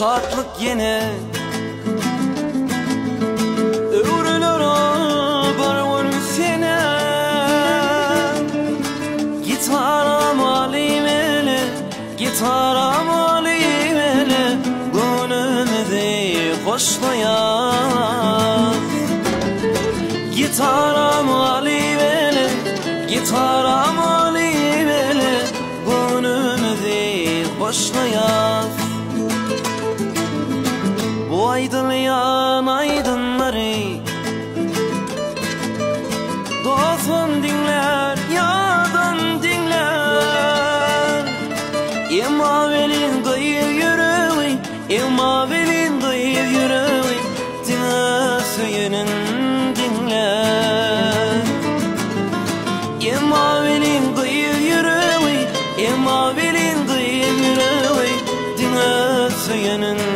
şartlık yine öğrenir barvar sene gitaram alimele gitaram alimele gönlümde hoşlayan gitaram alimele gitaram alimele gönlümde hoşlayan bu aydınlayan aydınları dostum dinler yadan dinler İmavelin dayı yürüy İmavelin dayı yürüy dine söylenin dinler İmavelin dayı yürüy İmavelin dayı yürüy dine söylenin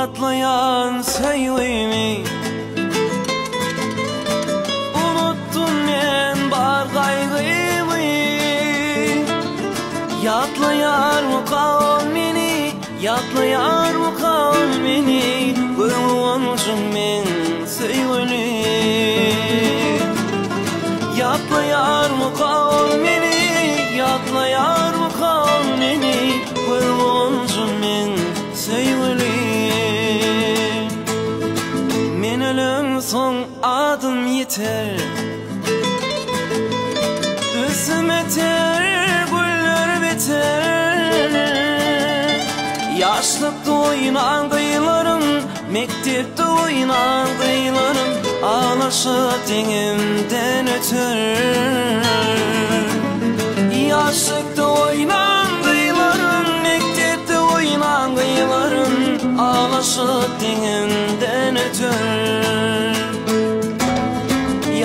Yatlayan sevimi unuttum ben bar kaygımı yatlayar mı kavmini yatlayar mı kavmini bulunmuşum ben sevini yatlayar mı kavmini yatlayar mı kavmini bulunmuşum ben sevini son adım yeter üzüm eter güller biter yaşlıkta oynan kıyılarım mektepte oynan kıyılarım ağlaşıp denimden öter yaşlıkta oynan kıyılarım mektepte oynan kıyılarım ağlaşıp denimden öter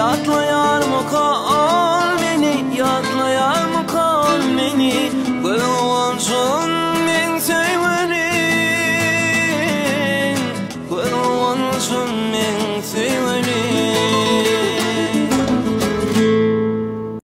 yatlayar mı kal beni yatlayar mı kal beni gönlümün ben sevmenin gönlümün